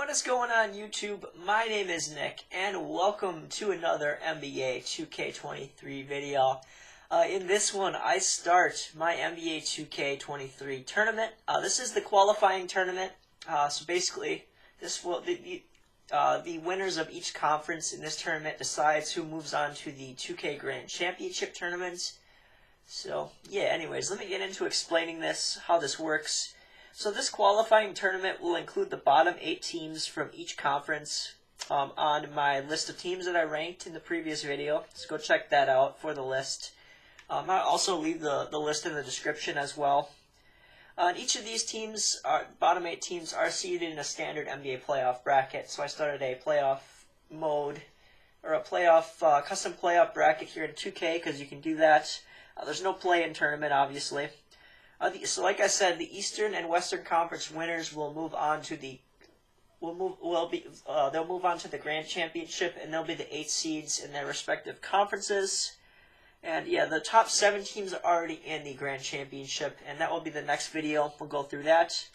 What is going on, YouTube? My name is Nick, and welcome to another NBA 2K23 video. In this one, I start my NBA 2K23 tournament. This is the qualifying tournament. So basically, the winners of each conference in this tournament decides who moves on to the 2K Grand Championship tournaments. So yeah, anyways, let me get into explaining this, how this works. So this qualifying tournament will include the bottom 8 teams from each conference on my list of teams that I ranked in the previous video. So go check that out for the list. I'll also leave the list in the description as well. Each of these teams, bottom 8 teams, are seeded in a standard NBA playoff bracket. So I started a playoff mode, or a playoff custom playoff bracket here in 2K because you can do that. There's no play-in tournament, obviously. So like I said, the Eastern and Western Conference winners will move on to they'll move on to the Grand Championship, and they'll be the 8 seeds in their respective conferences. And yeah, the top 7 teams are already in the Grand Championship, and that will be the next video. We'll go through that.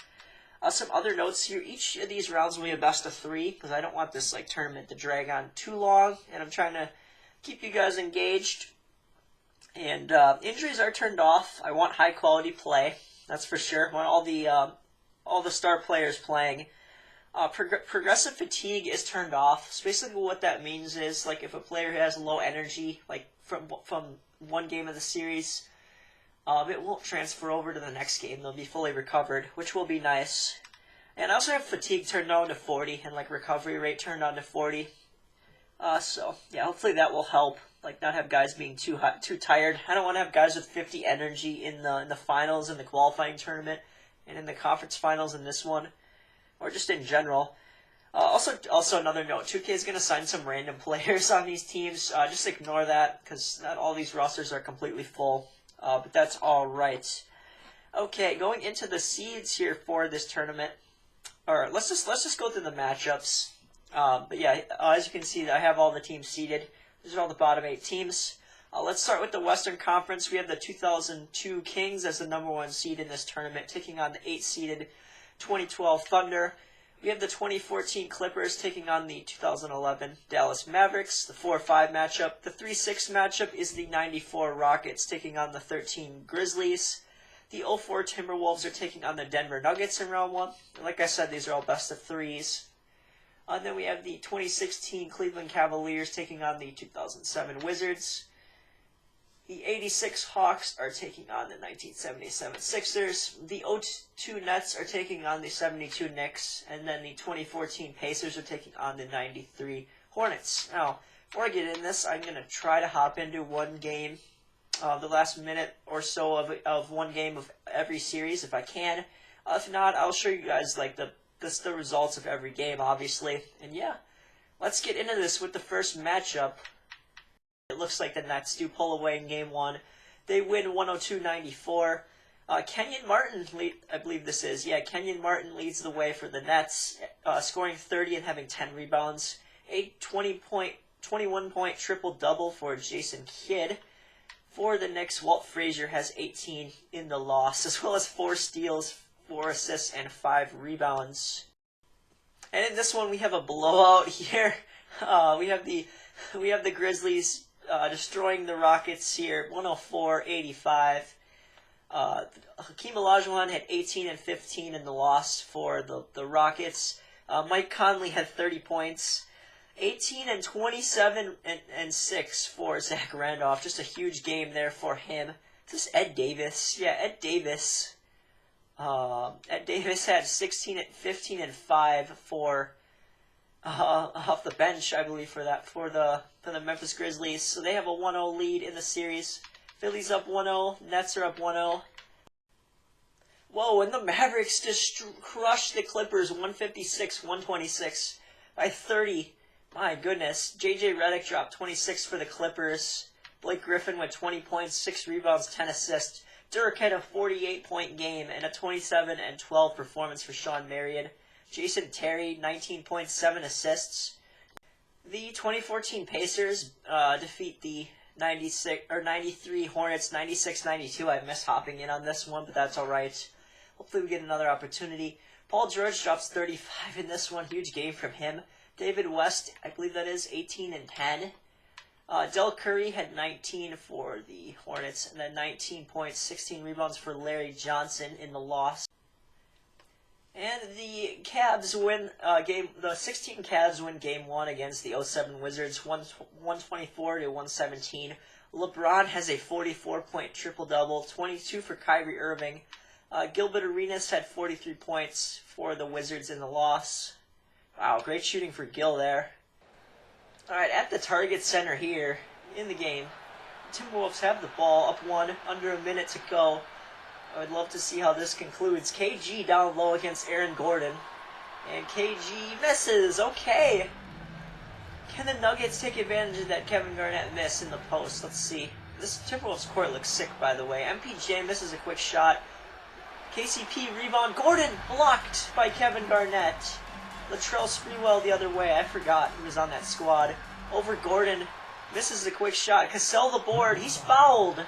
Some other notes here: each of these rounds will be a best of 3 because I don't want this tournament to drag on too long, and I'm trying to keep you guys engaged. And injuries are turned off. I want high quality play, that's for sure. I want all the star players playing. Progressive fatigue is turned off. So basically what that means is, if a player has low energy, from one game of the series, it won't transfer over to the next game. They'll be fully recovered, which will be nice. And I also have fatigue turned down to 40 and recovery rate turned down to 40. So yeah, hopefully that will help. Not have guys being too tired. I don't want to have guys with 50 energy in the finals, in the qualifying tournament, and in the conference finals in this one, or just in general. Also another note: 2K is going to sign some random players on these teams. Just ignore that because not all these rosters are completely full. But that's all right. Okay, going into the seeds here for this tournament. All right, let's just go through the matchups. But yeah, as you can see, I have all the teams seeded. These are all the bottom 8 teams. Let's start with the Western Conference. We have the 2002 Kings as the #1 seed in this tournament, taking on the 8-seeded 2012 Thunder. We have the 2014 Clippers taking on the 2011 Dallas Mavericks, the 4-5 matchup. The 3-6 matchup is the 94 Rockets taking on the 13 Grizzlies. The 04 Timberwolves are taking on the Denver Nuggets in round 1. And like I said, these are all best of 3s. And then we have the 2016 Cleveland Cavaliers taking on the 2007 Wizards. The 86 Hawks are taking on the 1977 Sixers. The 02 Nets are taking on the 72 Knicks. And then the 2014 Pacers are taking on the 93 Hornets. Now, before I get in this, I'm going to try to hop into one game, the last minute or so of one game of every series if I can. If not, I'll show you guys the results of every game, obviously. And yeah, let's get into this with the first matchup. It looks like the Nets do pull away in game 1. They win 102-94. Kenyon Martin, I believe this is. Yeah, Kenyon Martin leads the way for the Nets, scoring 30 and having 10 rebounds. A 21-point triple-double for Jason Kidd. For the Knicks, Walt Frazier has 18 in the loss, as well as 4 steals, 4 assists, and 5 rebounds. And in this one, we have a blowout here. We have the Grizzlies destroying the Rockets here, 104-85. Hakeem Olajuwon had 18 and 15 in the loss for the Rockets. Mike Conley had 30 points. 18 and 27 and 6 for Zach Randolph. Just a huge game there for him. Is this Ed Davis? Yeah, Ed Davis. Ed Davis had 16 and 15 and 5 for off the bench, I believe, for the Memphis Grizzlies. So they have a 1-0 lead in the series. Phillies up 1-0. Nets are up 1-0. Whoa, and the Mavericks just crushed the Clippers 156-126 by 30. My goodness. JJ Redick dropped 26 for the Clippers. Blake Griffin with 20 points, 6 rebounds, 10 assists. Dirk had a 48-point game and a 27-12 performance for Sean Marion. Jason Terry, 19.7 assists. The 2014 Pacers defeat the 93 Hornets 96-92. I missed hopping in on this one, but that's all right. Hopefully we get another opportunity. Paul George drops 35 in this one. Huge game from him. David West, I believe that is 18 and 10. Del Curry had 19 for the Hornets, and then 19 points, 16 rebounds for Larry Johnson in the loss. And the Cavs win the 16 Cavs win game 1 against the 07 Wizards, 124 to 117. LeBron has a 44-point triple-double, 22 for Kyrie Irving. Gilbert Arenas had 43 points for the Wizards in the loss. Wow, great shooting for Gil there. Alright, at the Target Center here in the game, Timberwolves have the ball, up 1, under a minute to go. I would love to see how this concludes. KG down low against Aaron Gordon. And KG misses. Okay. Can the Nuggets take advantage of that Kevin Garnett miss in the post? Let's see. This Timberwolves court looks sick, by the way. MPJ misses a quick shot. KCP rebound. Gordon blocked by Kevin Garnett. Latrell Sprewell the other way. I forgot he was on that squad. Over Gordon. Misses a quick shot. Cassell the board. He's fouled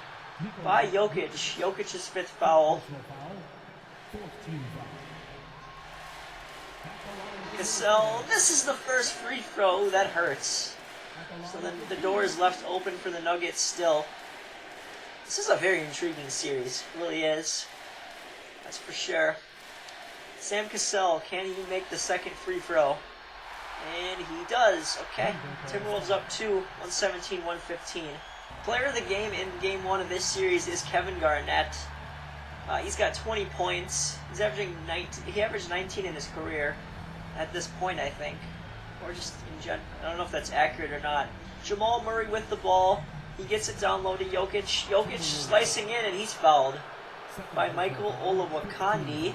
by Jokic. Jokic's 5th foul. Cassell, this is the first free throw. That hurts. So then the door is left open for the Nuggets still. This is a very intriguing series. It really is. That's for sure. Sam Cassell can't even make the second free throw. And he does. Okay. Timberwolves up 2, 117-115. Player of the game in game 1 of this series is Kevin Garnett. He's got 20 points. He's averaging 19. He averaged 19 in his career at this point, I think. Or just in general. I don't know if that's accurate or not. Jamal Murray with the ball. He gets it down low to Jokic. Jokic slicing in, and he's fouled by Michael Olowokandi.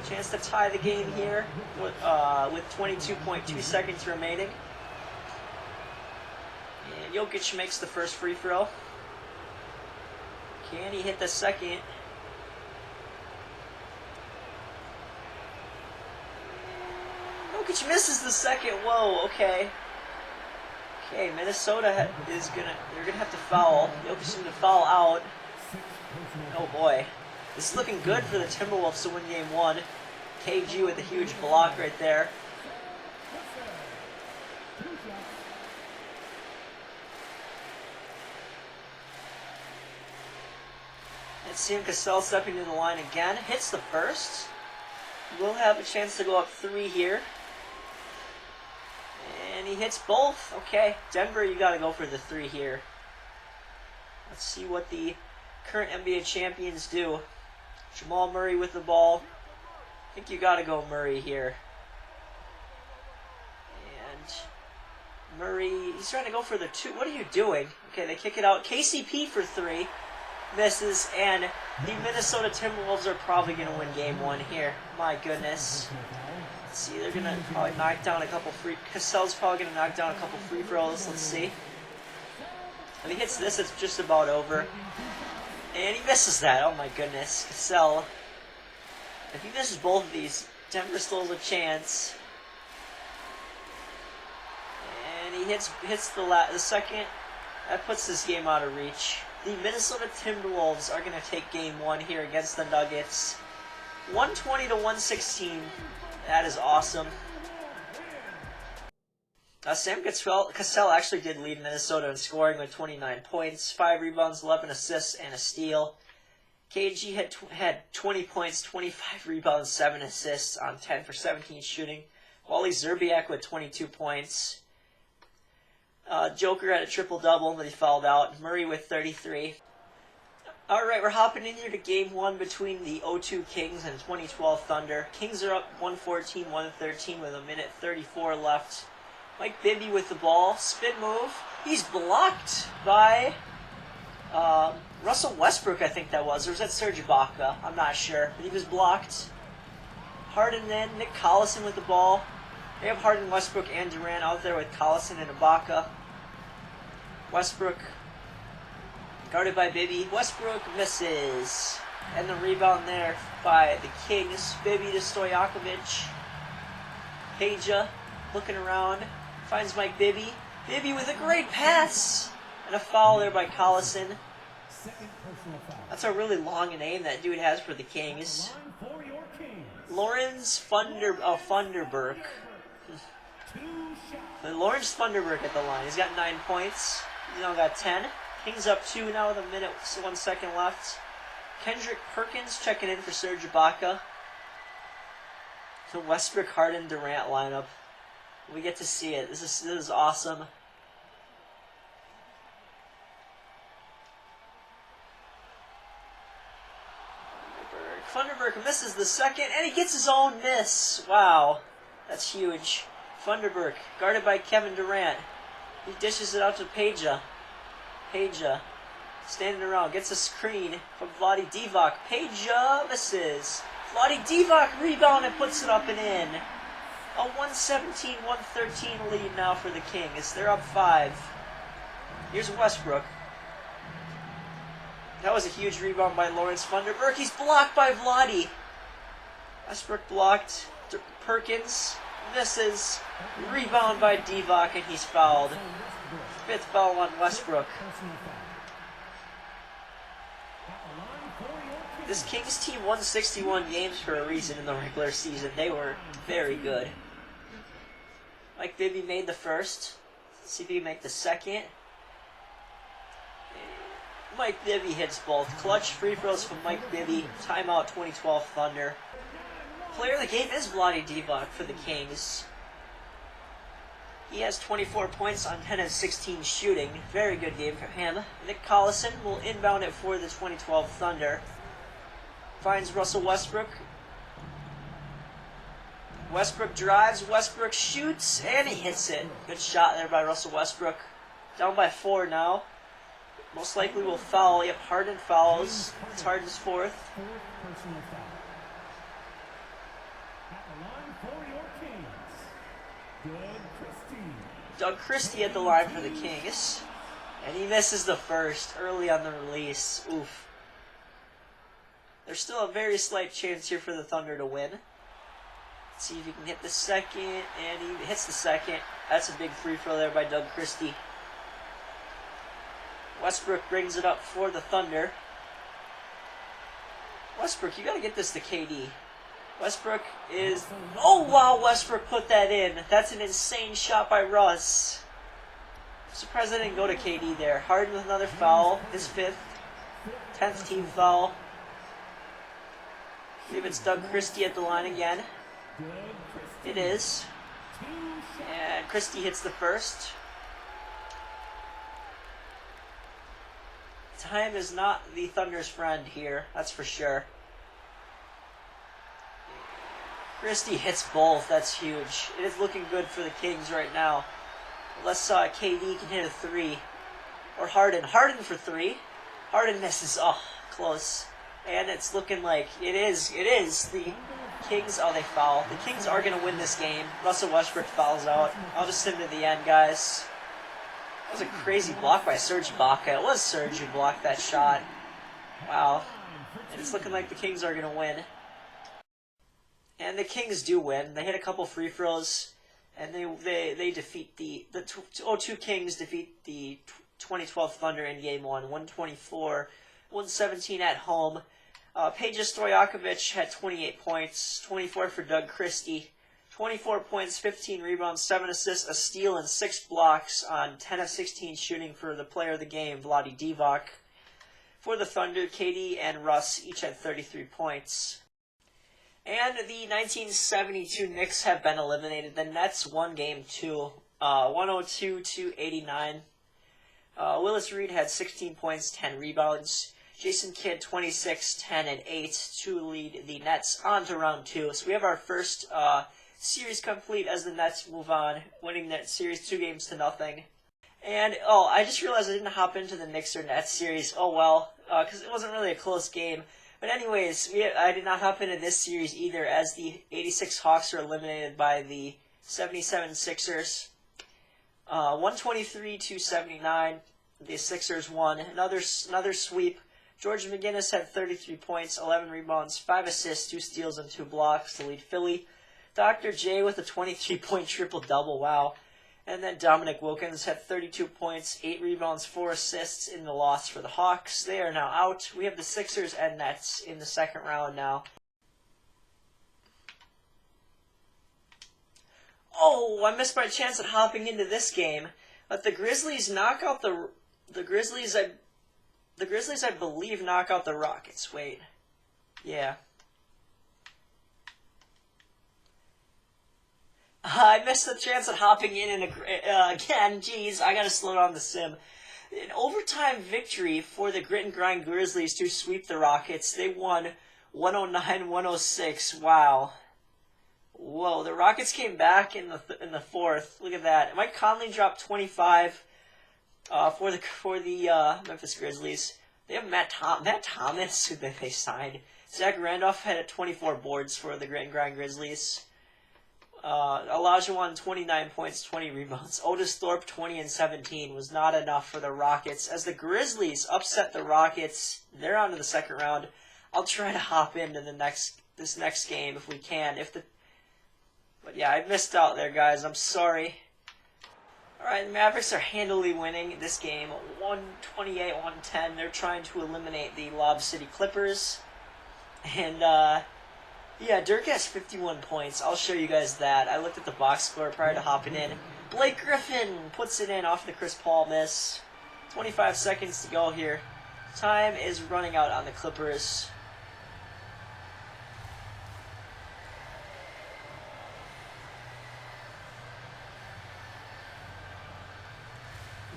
Chance to tie the game here with 22.2 seconds remaining. And Jokic makes the first free throw. Can he hit the second? Jokic misses the second. Whoa, okay. Okay, Minnesota they're gonna have to foul. Jokic is gonna foul out. Oh boy. This is looking good for the Timberwolves to win game 1. KG with a huge block right there. And Sam Cassell stepping to the line again. Hits the first. We'll have a chance to go up 3 here. And he hits both. Okay, Denver, you got to go for the 3 here. Let's see what the current NBA champions do. Jamal Murray with the ball. I think you got to go Murray here. And Murray, he's trying to go for the 2. What are you doing? Okay, they kick it out. KCP for 3. Misses, and the Minnesota Timberwolves are probably going to win game 1 here. My goodness. Let's see, they're going to probably knock down a couple free... Cassell's probably going to knock down a couple free throws. Let's see. If he hits this, it's just about over. And he misses that. Oh my goodness. Cassell. If he misses both of these, Denver still has a chance. And he hits the second. That puts this game out of reach. The Minnesota Timberwolves are going to take game 1 here against the Nuggets. 120 to 116. That is awesome. Sam Cassell actually did lead Minnesota in scoring with 29 points, 5 rebounds, 11 assists, and a steal. KG had 20 points, 25 rebounds, 7 assists on 10 for 17 shooting. Wally Szczerbiak with 22 points. Joker had a triple-double, but he fouled out. Murray with 33. Alright, we're hopping in here to game 1 between the 02 Kings and 2012 Thunder. Kings are up 114-113 with a minute 34 left. Mike Bibby with the ball. Spin move. He's blocked by Russell Westbrook, I think that was. Or was that Serge Ibaka? I'm not sure. But he was blocked. Harden then. Nick Collison with the ball. They have Harden, Westbrook, and Durant out there with Collison and Ibaka. Westbrook guarded by Bibby. Westbrook misses. And the rebound there by the Kings. Bibby to Stojakovic. Peja looking around. Finds Mike Bibby. Bibby with a great pass. And a foul there by Collison. Second personal foul. That's a really long name that dude has for the Kings. Lawrence Funderburk. Lawrence Funderburk at the line. He's got 9 points. He's now got 10. Kings up 2 now with a minute, 1 second left. Kendrick Perkins checking in for Serge Ibaka. The Westbrook, Harden, Durant lineup. We get to see it. This is awesome. Funderburk misses the second, and he gets his own miss. Wow, that's huge. Funderburk, guarded by Kevin Durant. He dishes it out to Peja. Peja, standing around, gets a screen from Vlade Divac. Peja misses. Vlade Divac rebound and puts it up and in. A 117-113 lead now for the Kings. They're up 5. Here's Westbrook. That was a huge rebound by Lawrence Funderburk. He's blocked by Vlade. Westbrook blocked. Perkins misses. Rebound by Divac, and he's fouled. 5th foul on Westbrook. This Kings team won 61 games for a reason in the regular season. They were very good. Mike Bibby made the first. Let's see if he can make the second. Mike Bibby hits both. Clutch free throws from Mike Bibby. Timeout 2012 Thunder. Player of the game is Vlade Divac for the Kings. He has 24 points on 10 of 16 shooting. Very good game for him. Nick Collison will inbound it for the 2012 Thunder. Finds Russell Westbrook. Westbrook drives, Westbrook shoots, and he hits it. Good shot there by Russell Westbrook. Down by 4 now. Most likely will foul. Yep, Harden fouls. It's Harden's 4th. Doug Christie at the line for the Kings. And he misses the first early on the release. Oof. There's still a very slight chance here for the Thunder to win. Let's see if he can hit the second. And he hits the second. That's a big free throw there by Doug Christie. Westbrook brings it up for the Thunder. Westbrook, you got to get this to KD. Westbrook is... Oh, wow, Westbrook put that in. That's an insane shot by Russ. I'm surprised I didn't go to KD there. Harden with another foul. His 5th. 10th team foul. I believe it's Doug Christie at the line again. It is. And Christie hits the first. Time is not the Thunder's friend here, that's for sure. Christie hits both, that's huge. It is looking good for the Kings right now. Unless KD can hit a 3. Or Harden. Harden for 3. Harden misses. Oh, close. And it's looking like it is. The Kings, oh, they foul. The Kings are going to win this game. Russell Westbrook fouls out. I'll just send him to the end, guys. That was a crazy block by Serge Ibaka. It was Serge who blocked that shot. Wow. And it's looking like the Kings are going to win. And the Kings do win. They hit a couple free throws, and they defeat the 2 Kings defeat the 2012 Thunder in Game 1, 124-117 at home. Peja Stojakovic had 28 points, 24 for Doug Christie. 24 points, 15 rebounds, 7 assists, a steal, and 6 blocks on 10 of 16 shooting for the player of the game, Vlade Divac. For the Thunder, KD and Russ each had 33 points. And the 1972 Knicks have been eliminated. The Nets won Game 2, 102-89. Willis Reed had 16 points, 10 rebounds. Jason Kidd, 26, 10, and 8 to lead the Nets on to round 2. So we have our first series complete as the Nets move on, winning that series 2-0. And, I just realized I didn't hop into the Knicks or Nets series. Oh, well, because it wasn't really a close game. But anyways, I did not hop into this series either, as the 86 Hawks are eliminated by the 77 Sixers. 123-79, the Sixers won. Another sweep. George McGinnis had 33 points, 11 rebounds, 5 assists, 2 steals, and 2 blocks to lead Philly. Dr. J with a 23-point triple-double, wow. And then Dominic Wilkins had 32 points, 8 rebounds, 4 assists in the loss for the Hawks. They are now out. We have the Sixers and Nets in the second round now. Oh, I missed my chance at hopping into this game. But the Grizzlies knock out the Grizzlies. The Grizzlies, I believe, knock out the Rockets. Wait, yeah. I missed the chance at hopping in again. Jeez, I gotta slow down the sim. An overtime victory for the Grit and Grind Grizzlies to sweep the Rockets. They won 109-106. Wow. Whoa, the Rockets came back in the fourth. Look at that. Mike Conley dropped 25 for the Memphis Grizzlies. They have Matt Thomas, who they signed. Zach Randolph had 24 boards for the Grit and Grind Grizzlies. Olajuwon 29 points, 20 rebounds. Otis Thorpe 20 and 17 was not enough for the Rockets. As the Grizzlies upset the Rockets, they're on to the second round. I'll try to hop into this next game if we can. But yeah, I missed out there, guys. I'm sorry. Alright, the Mavericks are handily winning this game, 128-110. They're trying to eliminate the Lob City Clippers. And, yeah, Dirk has 51 points. I'll show you guys that. I looked at the box score prior to hopping in. Blake Griffin puts it in off the Chris Paul miss. 25 seconds to go here. Time is running out on the Clippers.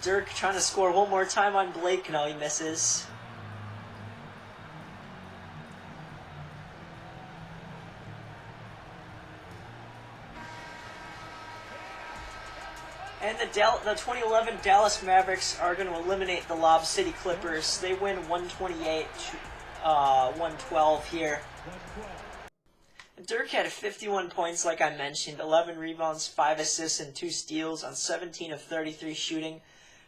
Dirk trying to score one more time on Blake. No, he misses. And the 2011 Dallas Mavericks are going to eliminate the Lob City Clippers. They win 128-112 here. Dirk had 51 points, like I mentioned, 11 rebounds, 5 assists, and 2 steals on 17 of 33 shooting.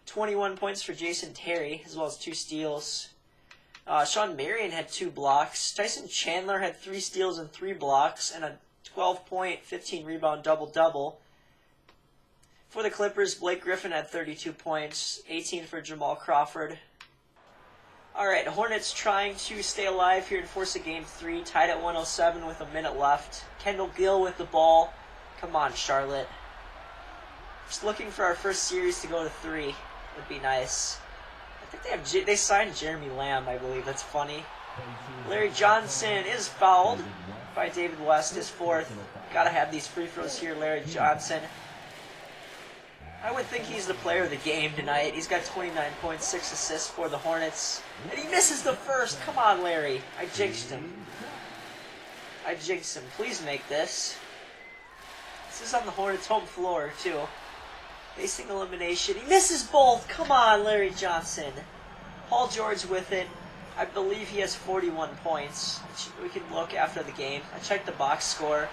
21 points for Jason Terry, as well as 2 steals. Sean Marion had 2 blocks. Tyson Chandler had 3 steals and 3 blocks, and a 12-point, 15-rebound double-double. For the Clippers, Blake Griffin had 32 points, 18 for Jamal Crawford. Alright, Hornets trying to stay alive here and force a game 3, tied at 107 with a minute left. Kendall Gill with the ball. Come on, Charlotte. Just looking for our first series to go to 3 would be nice. I think they signed Jeremy Lamb, I believe. That's funny. Larry Johnson is fouled by David West, his 4th. Gotta have these free throws here, Larry Johnson. I would think he's the player of the game tonight. He's got 29 points, 6 assists for the Hornets. And he misses the first. Come on, Larry. I jinxed him. Please make this. This is on the Hornets' home floor, too. Facing elimination. He misses both. Come on, Larry Johnson. Paul George with it. I believe he has 41 points. We can look after the game. I checked the box score.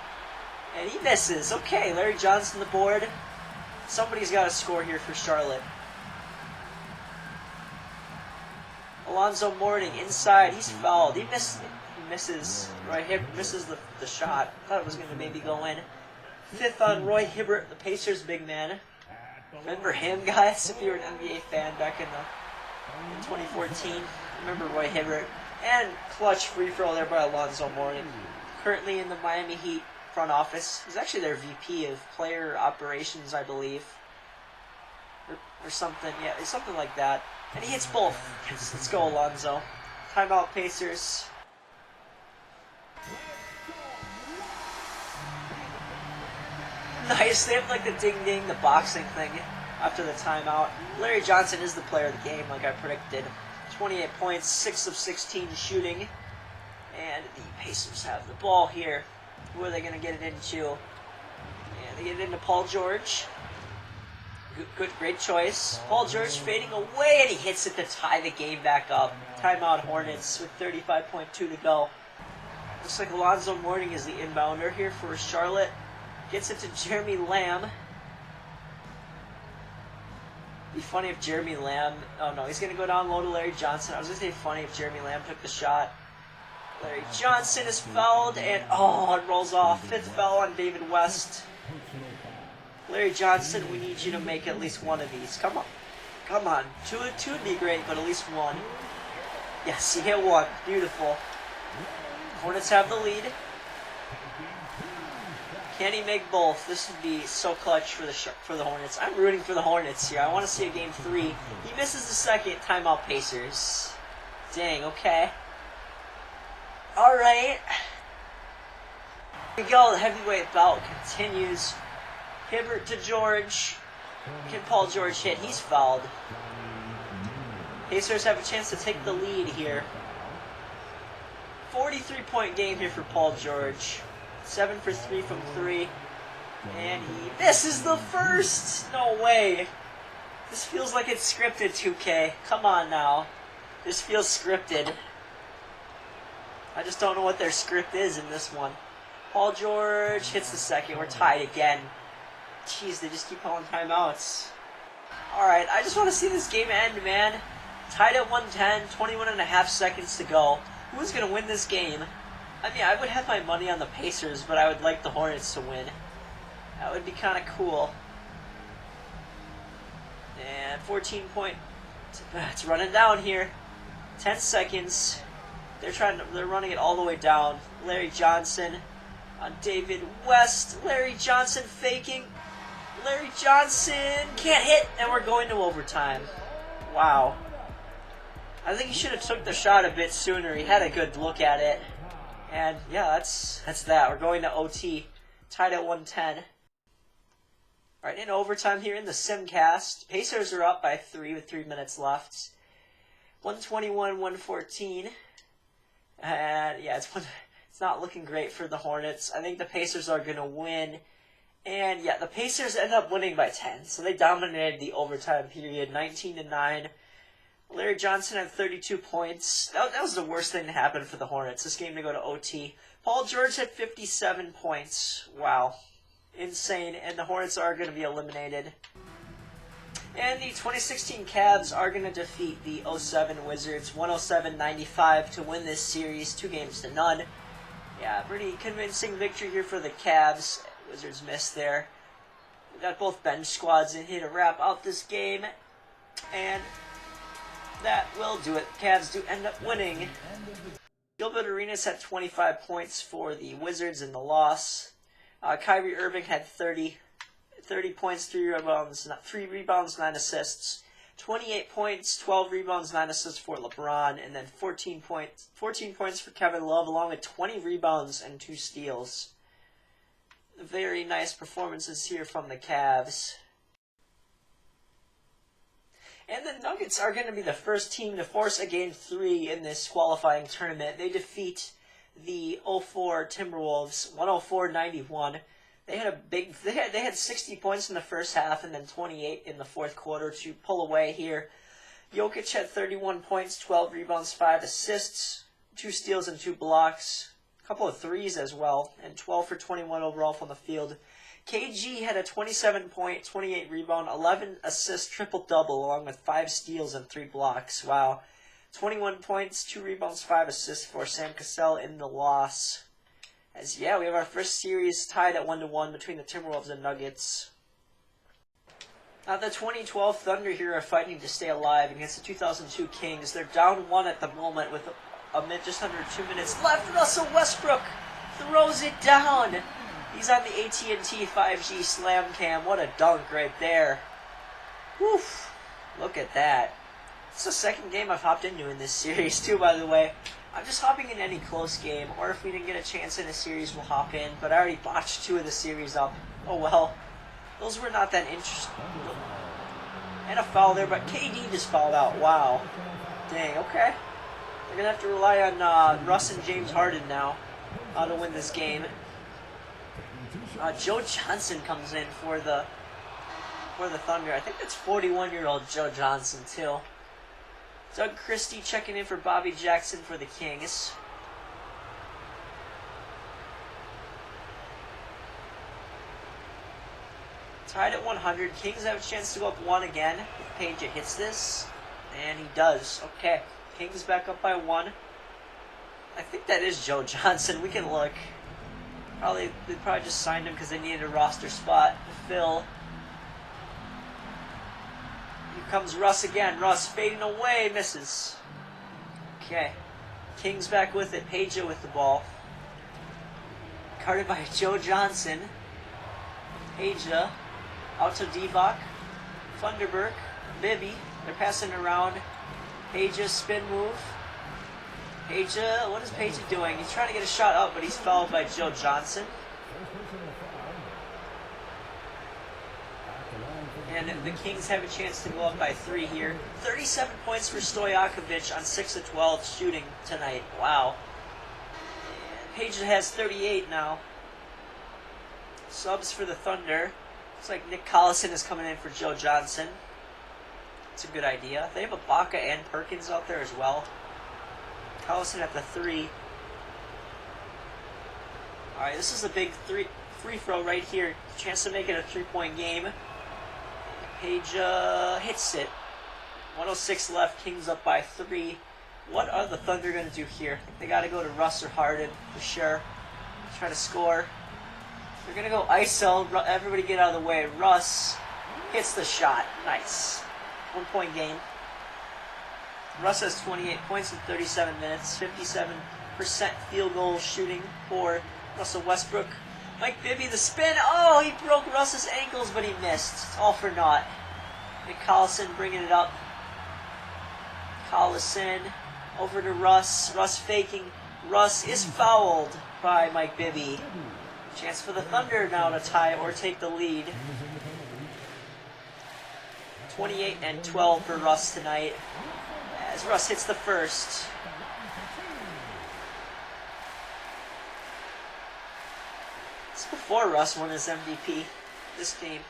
And he misses. Okay, Larry Johnson the board. Somebody's got to score here for Charlotte. Alonzo Mourning inside. He's fouled. He misses. Roy Hibbert misses the shot. Thought it was going to maybe go in. 5th on Roy Hibbert, the Pacers big man. Remember him, guys? If you were an NBA fan back in 2014, remember Roy Hibbert. And clutch free throw there by Alonzo Mourning. Currently in the Miami Heat front office. He's actually their VP of player operations, I believe. Or something. Yeah, something like that. And he hits both. Let's go, Alonzo. Timeout, Pacers. Nice. They have like the ding-ding, the boxing thing after the timeout. Larry Johnson is the player of the game, like I predicted. 28 points, 6 of 16 shooting. And the Pacers have the ball here. Who are they going to get it into? And they get it into Paul George. Great choice. Paul George fading away, and he hits it to tie the game back up. Timeout Hornets with 35.2 to go. Looks like Alonzo Mourning is the inbounder here for Charlotte. Gets it to Jeremy Lamb. It'd be funny if Jeremy Lamb... Oh no, he's going to go down low to Larry Johnson. I was going to say funny if Jeremy Lamb took the shot. Larry Johnson is fouled, and it rolls off. 5th foul on David West. Larry Johnson, we need you to make at least one of these. Come on. Come on. Two would be great, but at least one. Yes, he hit one. Beautiful. Hornets have the lead. Can he make both? This would be so clutch for the Hornets. I'm rooting for the Hornets here. I want to see a game 3. He misses the second. Timeout Pacers. Dang, okay. Alright. Here we go. The heavyweight bout continues. Hibbert to George. Can Paul George hit? He's fouled. Pacers have a chance to take the lead here. 43-point game here for Paul George. 7 for 3 from 3. And he misses the first! No way. This feels like it's scripted, 2K. Come on now. This feels scripted. I just don't know what their script is in this one. Paul George hits the second. We're tied again. Jeez, they just keep calling timeouts. Alright, I just want to see this game end, man. Tied at 110, 21 and a half seconds to go. Who's going to win this game? I mean, I would have my money on the Pacers, but I would like the Hornets to win. That would be kind of cool. And 14 point. It's running down here. 10 seconds. They're running it all the way down. Larry Johnson on David West. Larry Johnson faking. Larry Johnson can't hit, and we're going to overtime. Wow. I think he should have took the shot a bit sooner. He had a good look at it. And yeah, that's that. We're going to OT. Tied at 110. Alright, in overtime here in the Simcast. Pacers are up by 3 with 3 minutes left. 121-114. And yeah, it's not looking great for the Hornets. I think the Pacers are going to win. And yeah, the Pacers end up winning by 10. So they dominated the overtime period, 19-9. Larry Johnson had 32 points. That was the worst thing to happen for the Hornets. This game to go to OT. Paul George had 57 points. Wow. Insane. And the Hornets are going to be eliminated. And the 2016 Cavs are going to defeat the 07 Wizards 107-95 to win this series, 2-0. Yeah, pretty convincing victory here for the Cavs. Wizards missed there. We got both bench squads in here to wrap out this game. And that will do it. Cavs do end up winning. Gilbert Arenas had 25 points for the Wizards in the loss. Kyrie Irving had 30 points, 3 rebounds, 9 assists. 28 points, 12 rebounds, 9 assists for LeBron, and then 14 points for Kevin Love, along with 20 rebounds and 2 steals. Very nice performances here from the Cavs. And the Nuggets are going to be the first team to force a Game 3 in this qualifying tournament. They defeat the 04 Timberwolves 104-91. They had 60 points in the first half and then 28 in the fourth quarter to pull away here. Jokic had 31 points, 12 rebounds, 5 assists, 2 steals and 2 blocks. A couple of threes as well, and 12 for 21 overall from the field. KG had a 27-point, 28 rebound, 11 assist triple-double, along with 5 steals and 3 blocks. Wow. 21 points, 2 rebounds, 5 assists for Sam Cassell in the loss. As yeah, we have our first series tied at 1-1 between the Timberwolves and Nuggets. Now the 2012 Thunder here are fighting to stay alive against the 2002 Kings. They're down 1 at the moment with just under 2 minutes left. Russell Westbrook throws it down. He's on the AT&T 5G Slam Cam. What a dunk right there. Woof. Look at that. It's the second game I've hopped into in this series too, by the way. I'm just hopping in any close game, or if we didn't get a chance in a series, we'll hop in. But I already botched 2 of the series up. Oh well. Those were not that interesting. And a foul there, but KD just fouled out. Wow. Dang, okay. They're going to have to rely on Russ and James Harden now to win this game. Joe Johnson comes in for the Thunder. I think that's 41-year-old Joe Johnson, too. Doug Christie checking in for Bobby Jackson for the Kings. Tied at 100. Kings have a chance to go up 1 again if Page hits this. And he does. Okay. Kings back up by 1. I think that is Joe Johnson. We can look. They probably just signed him because they needed a roster spot to fill. Here comes Russ again. Russ fading away, misses. Okay. Kings back with it. Peja with the ball. Guarded by Joe Johnson. Peja. Out to Divac. Thunderberg. Bibby. They're passing around. Peja spin move. Peja, what is Peja doing? He's trying to get a shot up, but he's fouled by Joe Johnson. And the Kings have a chance to go up by 3 here. 37 points for Stojakovic on 6 of 12 shooting tonight. Wow. Peja has 38 now. Subs for the Thunder. Looks like Nick Collison is coming in for Joe Johnson. It's a good idea. They have Ibaka and Perkins out there as well. Collison at the 3. Alright, this is a big free throw right here. Chance to make it a 3-point game. Peja hits it. 106 left. Kings up by 3. What are the Thunder going to do here? I think they got to go to Russ or Harden for sure. Try to score. They're going to go ISO. Everybody get out of the way. Russ hits the shot. Nice. 1-point game. Russ has 28 points in 37 minutes. 57% field goal shooting for Russell Westbrook. Mike Bibby, the spin. Oh, he broke Russ's ankles, but he missed. It's all for naught. Nick Collison bringing it up. Collison over to Russ. Russ faking. Russ is fouled by Mike Bibby. Chance for the Thunder now to tie or take the lead. 28 and 12 for Russ tonight. As Russ hits the first. It's before Russ won his MVP this game.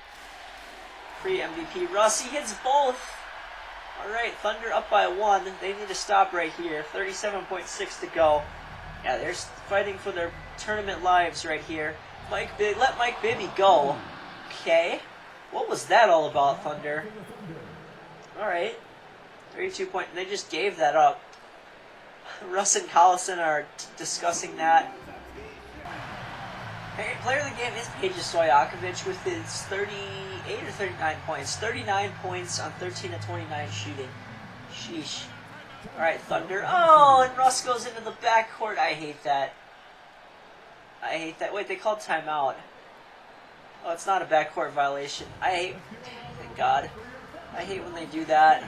Pre-MVP Russ, he hits both. Alright, Thunder up by 1. They need to stop right here. 37.6 to go. Yeah, they're fighting for their tournament lives right here. Let Mike Bibby go. Okay. What was that all about, Thunder? Alright. 32 point. They just gave that up. Russ and Collison are discussing that. Hey, player of the game is Peja Stojakovic with his 38 or 39 points. 39 points on 13 of 29 shooting. Sheesh. Alright, Thunder. Oh, and Russ goes into the backcourt. I hate that. I hate that. Wait, they called timeout. Oh, it's not a backcourt violation. I hate... Thank God. I hate when they do that.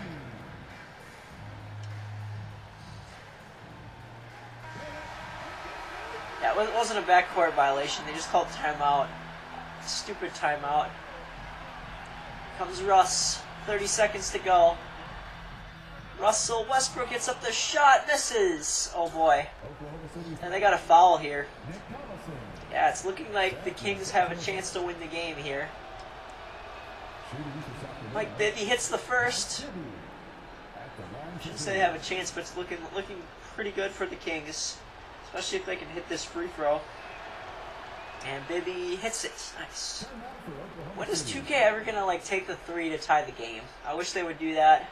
Yeah, it wasn't a backcourt violation. They just called timeout. Stupid timeout. Comes Russ. 30 seconds to go. Russell Westbrook hits up the shot. Misses. Oh boy. And they got a foul here. Yeah, it's looking like the Kings have a chance to win the game here. Mike Bibby hits the first. Shouldn't say they have a chance, but it's looking pretty good for the Kings. Especially if they can hit this free throw. And Bibby hits it. Nice. When is 2K ever going to take the 3 to tie the game? I wish they would do that.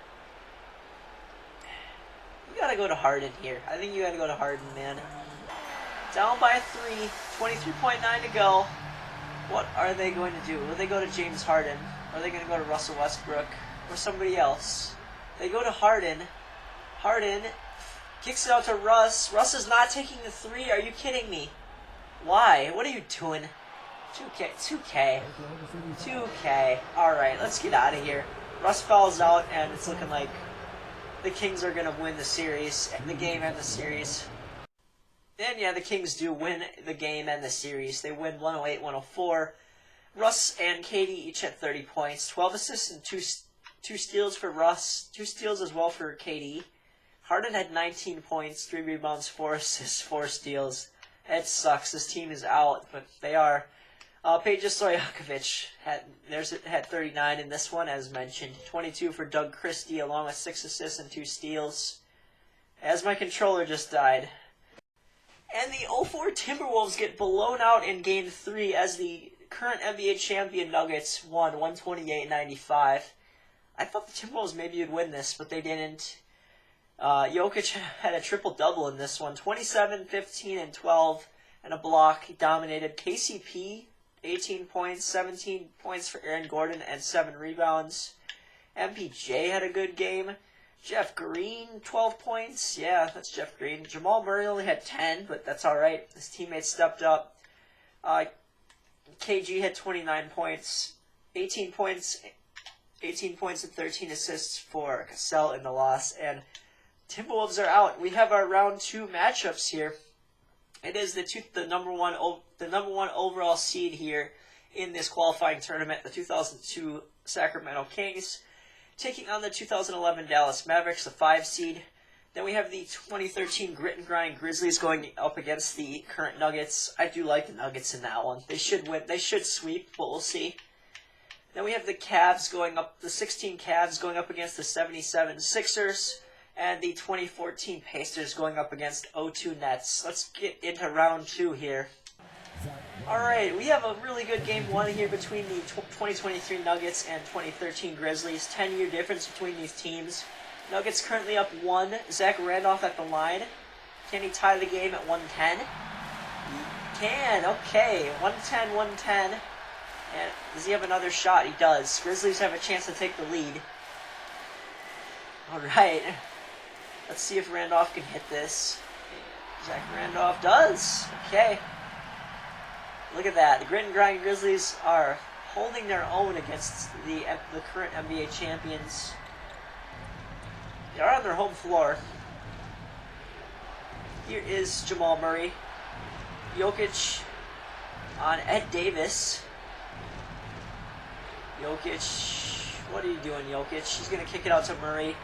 You got to go to Harden here. I think you got to go to Harden, man. Down by 3. 23.9 to go. What are they going to do? Will they go to James Harden? Or are they going to go to Russell Westbrook? Or somebody else? They go to Harden. Harden kicks it out to Russ. Russ is not taking the 3. Are you kidding me? Why? What are you doing? 2K. Alright, let's get out of here. Russ fouls out, and it's looking like the Kings are going to win the series, the game and the series. And yeah, the Kings do win the game and the series. They win 108-104. Russ and KD each had 30 points. 12 assists and 2 steals for Russ. 2 steals as well for KD. Harden had 19 points, 3 rebounds, 4 assists, 4 steals. It sucks. This team is out, but they are. Peja Stojakovic had 39 in this one, as mentioned. 22 for Doug Christie, along with 6 assists and 2 steals. As my controller just died. And the 04 Timberwolves get blown out in Game 3 as the current NBA champion Nuggets won 128-95. I thought the Timberwolves maybe would win this, but they didn't. Jokic had a triple-double in this one. 27, 15, and 12, and a block. He dominated. KCP, 18 points, 17 points for Aaron Gordon, and 7 rebounds. MPJ had a good game. Jeff Green, 12 points. Yeah, that's Jeff Green. Jamal Murray only had 10, but that's all right. His teammates stepped up. KG had 29 points, 18 points and 13 assists for Cassell in the loss. And Timberwolves are out. We have our round 2 matchups here. It is the number one overall seed here in this qualifying tournament, the 2002 Sacramento Kings, taking on the 2011 Dallas Mavericks, the 5 seed. Then we have the 2013 Grit and Grind Grizzlies going up against the current Nuggets. I do like the Nuggets in that one. They should win. They should sweep, but we'll see. Then we have the Cavs going up, the 16 Cavs going up against the 77 Sixers, and the 2014 Pacers going up against 02 Nets. Let's get into round 2 here. Alright, we have a really good game 1 here between the 2023 Nuggets and 2013 Grizzlies. 10-year difference between these teams. Nuggets currently up 1. Zach Randolph at the line. Can he tie the game at 110? He can. Okay, 110, 110. And does he have another shot? He does. Grizzlies have a chance to take the lead. Alright. Let's see if Randolph can hit this. Zach Randolph does. Okay. Look at that. The Grit and Grind Grizzlies are holding their own against the current NBA champions. They are on their home floor. Here is Jamal Murray. Jokic on Ed Davis. Jokic, what are you doing, Jokic? He's going to kick it out to Murray.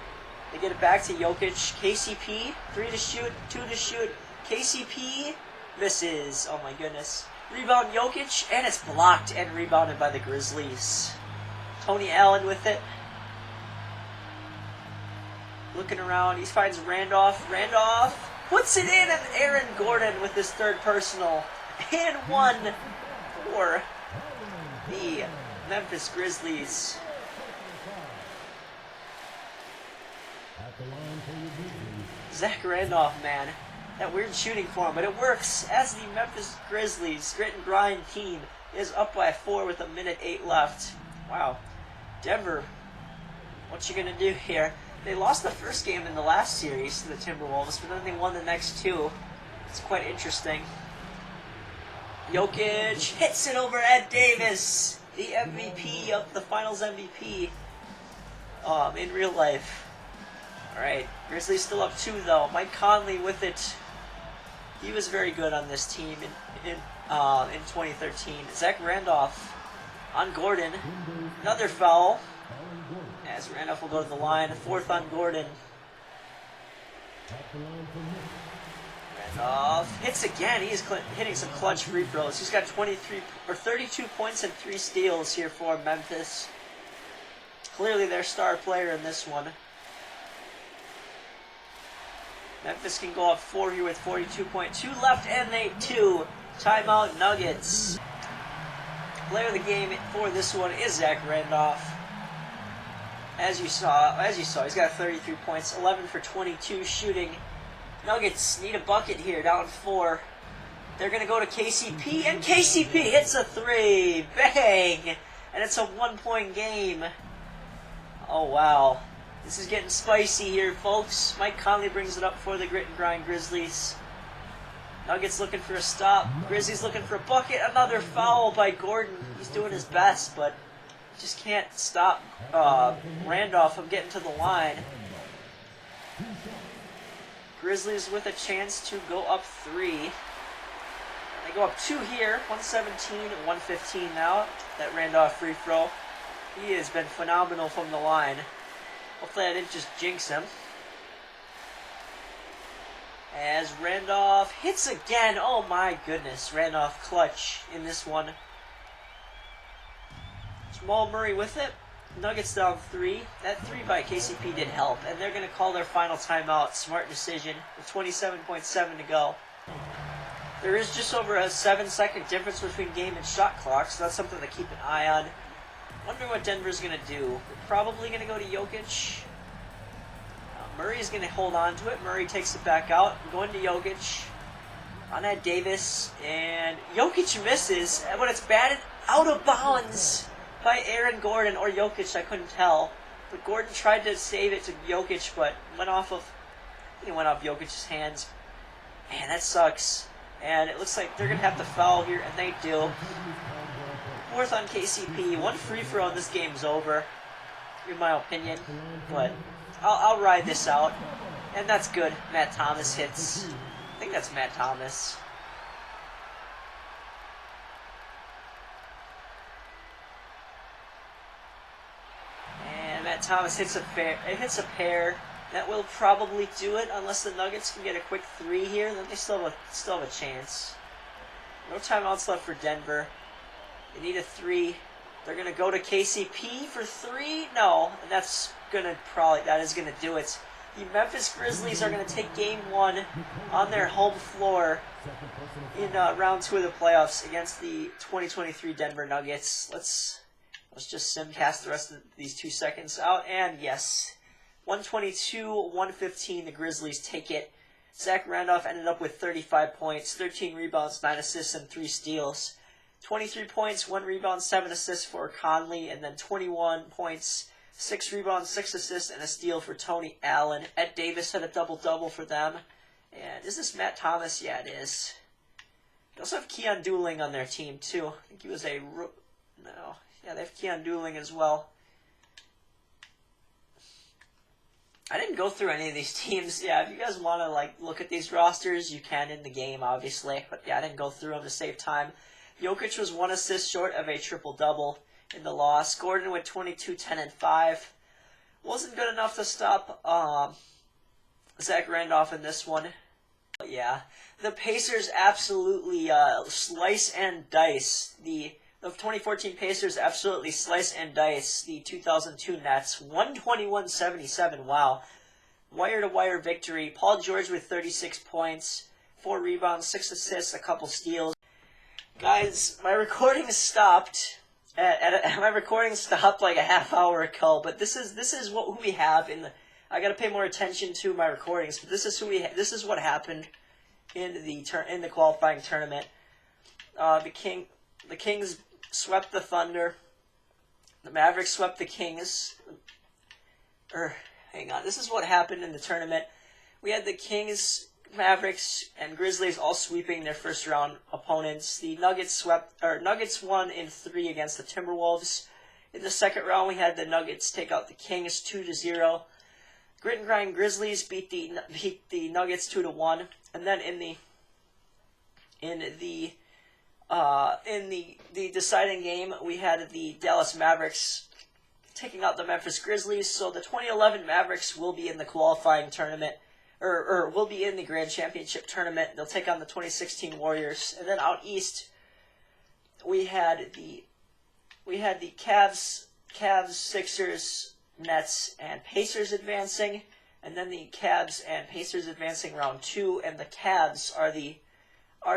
They get it back to Jokic. KCP, 3 to shoot, 2 to shoot. KCP misses. Oh my goodness. Rebound Jokic, and it's blocked and rebounded by the Grizzlies. Tony Allen with it. Looking around, he finds Randolph. Randolph puts it in, and Aaron Gordon with his 3rd personal. And 1 for the Memphis Grizzlies. Zach Randolph, man. That weird shooting form, but it works as the Memphis Grizzlies Grit and Grind team is up by 4 with 1:08 left. Wow. Denver, what you gonna do here? They lost the first game in the last series to the Timberwolves, but then they won the next 2. It's quite interesting. Jokic hits it over Ed Davis, the MVP of the Finals MVP in real life. Alright, Grizzlies still up 2 though. Mike Conley with it. He was very good on this team in 2013. Zach Randolph on Gordon. Another foul. As Randolph will go to the line. 4th on Gordon. Randolph hits again. He's hitting some clutch free throws. He's got 32 points and 3 steals here for Memphis. Clearly their star player in this one. Memphis can go up 4 here with 42.2 left, and they 2. Timeout Nuggets. Player of the game for this one is Zach Randolph. As you saw, he's got 33 points, 11 for 22 shooting. Nuggets need a bucket here, down 4. They're going to go to KCP, and KCP hits a 3. Bang! And it's a 1-point game. Oh, wow. This is getting spicy here, folks. Mike Conley brings it up for the Grit and Grind Grizzlies. Nuggets looking for a stop. Grizzlies looking for a bucket. Another foul by Gordon. He's doing his best, but just can't stop Randolph from getting to the line. Grizzlies with a chance to go up 3. They go up 2 here. 117 and 115 now. That Randolph free throw. He has been phenomenal from the line. Hopefully I didn't just jinx him. As Randolph hits again. Oh my goodness. Randolph clutch in this one. Jamal Murray with it. Nuggets down 3. That 3 by KCP did help. And they're going to call their final timeout. Smart decision. With 27.7 to go. There is just over a 7-second difference between game and shot clock. So that's something to keep an eye on. Wonder what Denver's going to do. They're probably going to go to Jokic. Murray's going to hold on to it. Murray takes it back out. Going to Jokic. On that Davis. And Jokic misses. But it's batted out of bounds by Aaron Gordon or Jokic. I couldn't tell. But Gordon tried to save it to Jokic, but went off Jokic's hands. Man, that sucks. And it looks like they're going to have to foul here, and they do. Fourth on KCP. One free throw and this game's over, in my opinion. But I'll ride this out. And that's good. Matt Thomas hits. I think that's Matt Thomas. And Matt Thomas hits a pair. That will probably do it unless the Nuggets can get a quick three here. Then they still have a chance. No timeouts left for Denver. They need a three. They're gonna go to KCP for three. No, and that is gonna do it. The Memphis Grizzlies are gonna take Game 1 on their home floor in round 2 of the playoffs against the 2023 Denver Nuggets. Let's just simcast the rest of these 2 seconds out, and yes. 122-115, the Grizzlies take it. Zach Randolph ended up with 35 points, 13 rebounds, 9 assists, and 3 steals. 23 points, 1 rebound, 7 assists for Conley, and then 21 points, 6 rebounds, 6 assists, and a steal for Tony Allen. Ed Davis had a double-double for them. And is this Matt Thomas? Yeah, it is. They also have Keon Dooling on their team, too. I think he was a... No. Yeah, they have Keon Dooling as well. I didn't go through any of these teams. Yeah, if you guys want to look at these rosters, you can in the game, obviously. But yeah, I didn't go through them to save time. Jokic was 1 assist short of a triple-double in the loss. Gordon with 22, 10, and 5. Wasn't good enough to stop Zach Randolph in this one. But yeah, the Pacers absolutely slice and dice. The 2014 Pacers absolutely slice and dice the 2002 Nets. 121-77, wow. Wire-to-wire victory. Paul George with 36 points, 4 rebounds, 6 assists, a couple steals. Guys, my recording stopped my recording stopped like a half hour ago, but this is who we have in the... I gotta pay more attention to my recordings, but this is what happened in the qualifying tournament. The Kings swept the Thunder. The Mavericks swept the Kings. Hang on. This is what happened in the tournament. We had the Kings, Mavericks, and Grizzlies all sweeping their first round opponents. The Nuggets won in 3 against the Timberwolves. In the second round, we had the Nuggets take out the Kings 2-0. Grit and Grind Grizzlies beat the Nuggets 2-1, and then in the deciding game, we had the Dallas Mavericks taking out the Memphis Grizzlies. So the 2011 Mavericks will be in the qualifying tournament, or will be in the Grand Championship tournament. They'll take on the 2016 Warriors, and then out east, we had the Cavs, Sixers, Nets, and Pacers advancing, and then the Cavs and Pacers advancing round 2, and the Cavs are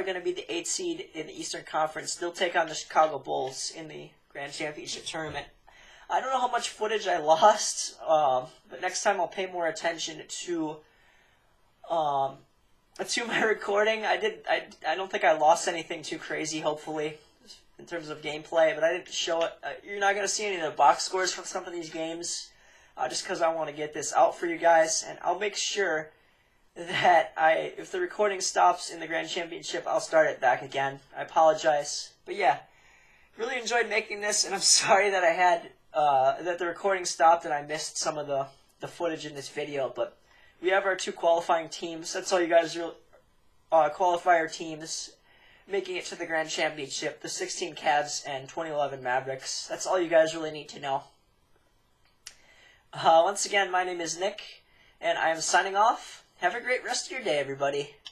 going to be the 8th seed in the Eastern Conference. They'll take on the Chicago Bulls in the Grand Championship tournament. I don't know how much footage I lost, but next time I'll pay more attention to my recording. I don't think I lost anything too crazy, hopefully, in terms of gameplay, but I didn't show it. You're not going to see any of the box scores from some of these games, just because I want to get this out for you guys, and I'll make sure that if the recording stops in the Grand Championship, I'll start it back again. I apologize. But yeah, really enjoyed making this, and I'm sorry that that the recording stopped and I missed some of the footage in this video, but we have our 2 qualifying teams. That's all you guys qualifier teams making it to the Grand Championship, the 16 Cavs and 2011 Mavericks. That's all you guys really need to know. Once again, my name is Nick, and I am signing off. Have a great rest of your day, everybody.